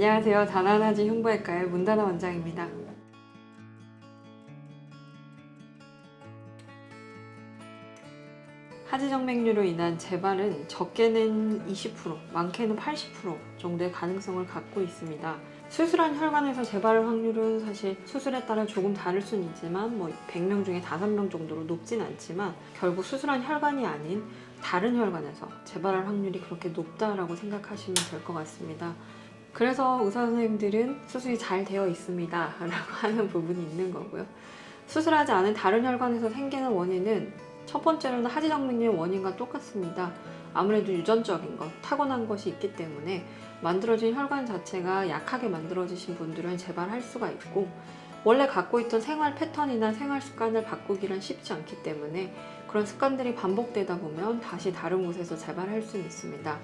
안녕하세요. 다나나지 흉부외과의 문다나 원장입니다. 하지정맥류로 인한 재발은 적게는 20%, 많게는 80% 정도의 가능성을 갖고 있습니다. 수술한 혈관에서 재발할 확률은 사실 수술에 따라 조금 다를 수는 있지만 100명 중에 5명 정도로 높진 않지만 결국 수술한 혈관이 아닌 다른 혈관에서 재발할 확률이 그렇게 높다라고 생각하시면 될 것 같습니다. 그래서 의사 선생님들은 수술이 잘 되어 있습니다 라고 하는 부분이 있는 거고요. 수술하지 않은 다른 혈관에서 생기는 원인은 첫 번째로는 하지정맥류의 원인과 똑같습니다. 아무래도 유전적인 것, 타고난 것이 있기 때문에 만들어진 혈관 자체가 약하게 만들어지신 분들은 재발할 수가 있고, 원래 갖고 있던 생활 패턴이나 생활 습관을 바꾸기란 쉽지 않기 때문에 그런 습관들이 반복되다 보면 다시 다른 곳에서 재발할 수는 있습니다.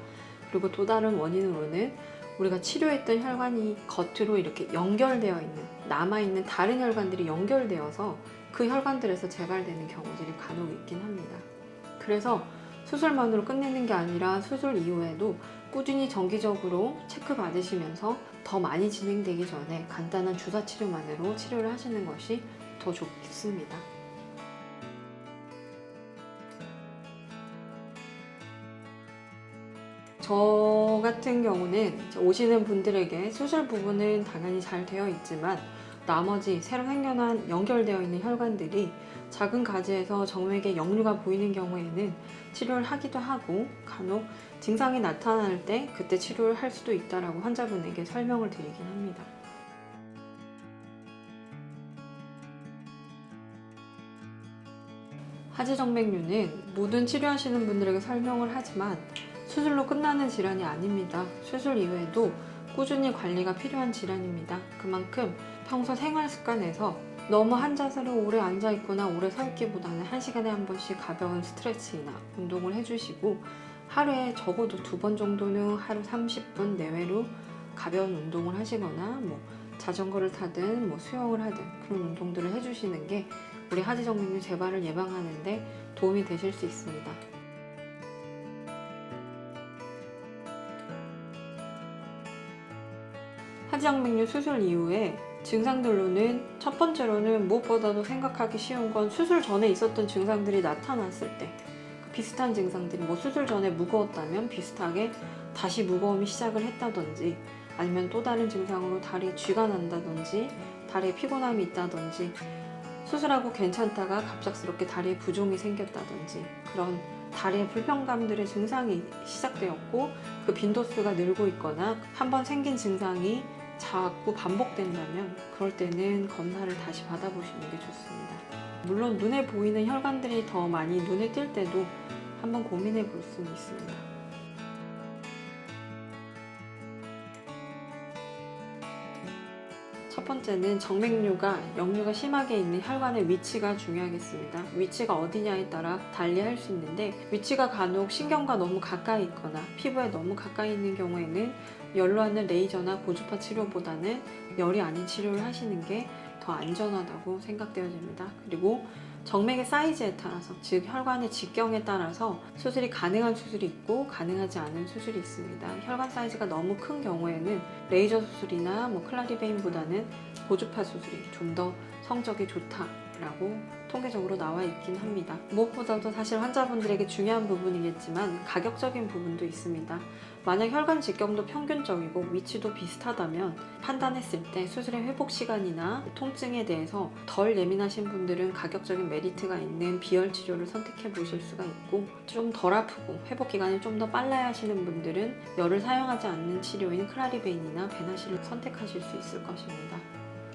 그리고 또 다른 원인으로는 우리가 치료했던 혈관이 겉으로 이렇게 연결되어 있는, 남아있는 다른 혈관들이 연결되어서 그 혈관들에서 재발되는 경우들이 간혹 있긴 합니다. 그래서 수술만으로 끝내는 게 아니라 수술 이후에도 꾸준히 정기적으로 체크 받으시면서 더 많이 진행되기 전에 간단한 주사 치료만으로 치료를 하시는 것이 더 좋습니다. 저 같은 경우는 오시는 분들에게 수술 부분은 당연히 잘 되어 있지만 나머지 새로 생겨난 연결되어 있는 혈관들이 작은 가지에서 정맥에 역류가 보이는 경우에는 치료를 하기도 하고, 간혹 증상이 나타날 때 그때 치료를 할 수도 있다라고 환자분에게 설명을 드리긴 합니다. 하지정맥류는 모든 치료하시는 분들에게 설명을 하지만 수술로 끝나는 질환이 아닙니다. 수술 이후에도 꾸준히 관리가 필요한 질환입니다. 그만큼 평소 생활 습관에서 너무 한 자세로 오래 앉아 있거나 오래 서 있기보다는 1시간에 한 번씩 가벼운 스트레칭이나 운동을 해주시고, 하루에 적어도 2번 정도는 하루 30분 내외로 가벼운 운동을 하시거나 자전거를 타든 수영을 하든 그런 운동들을 해주시는 게 우리 하지정맥류 재발을 예방하는 데 도움이 되실 수 있습니다. 하지정맥류 수술 이후에 증상들로는 첫 번째로는 무엇보다도 생각하기 쉬운 건 수술 전에 있었던 증상들이 나타났을 때 비슷한 증상들이 수술 전에 무거웠다면 비슷하게 다시 무거움이 시작을 했다든지, 아니면 또 다른 증상으로 다리에 쥐가 난다든지 다리에 피곤함이 있다든지, 수술하고 괜찮다가 갑작스럽게 다리에 부종이 생겼다든지, 그런 다리에 불편감들의 증상이 시작되었고 그 빈도수가 늘고 있거나 한번 생긴 증상이 자꾸 반복된다면 그럴 때는 검사를 다시 받아보시는 게 좋습니다. 물론 눈에 보이는 혈관들이 더 많이 눈에 띌 때도 한번 고민해 볼 수는 있습니다. 첫 번째는 정맥류가 역류가 심하게 있는 혈관의 위치가 중요하겠습니다. 위치가 어디냐에 따라 달리 할 수 있는데, 위치가 간혹 신경과 너무 가까이 있거나 피부에 너무 가까이 있는 경우에는 열로 하는 레이저나 고주파 치료보다는 열이 아닌 치료를 하시는 게 더 안전하다고 생각되어집니다. 그리고 정맥의 사이즈에 따라서, 즉 혈관의 직경에 따라서 수술이 가능한 수술이 있고 가능하지 않은 수술이 있습니다. 혈관 사이즈가 너무 큰 경우에는 레이저 수술이나 클라리베인보다는 고주파 수술이 좀 더 성적이 좋다라고 통계적으로 나와 있긴 합니다. 무엇보다도 사실 환자분들에게 중요한 부분이겠지만 가격적인 부분도 있습니다. 만약 혈관 직경도 평균적이고 위치도 비슷하다면 판단했을 때 수술의 회복 시간이나 통증에 대해서 덜 예민하신 분들은 가격적인 메리트가 있는 비열 치료를 선택해 보실 수가 있고, 좀 덜 아프고 회복 기간이 좀 더 빨라야 하시는 분들은 열을 사용하지 않는 치료인 클라리베인이나 베나시를 선택하실 수 있을 것입니다.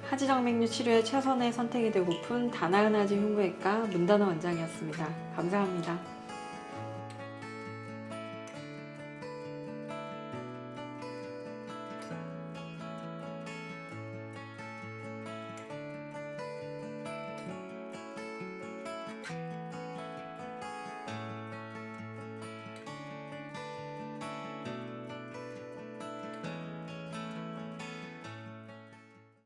하지정맥류 치료의 최선의 선택이 되고픈 다나은 하지 흉부외과 문다나 원장이었습니다. 감사합니다.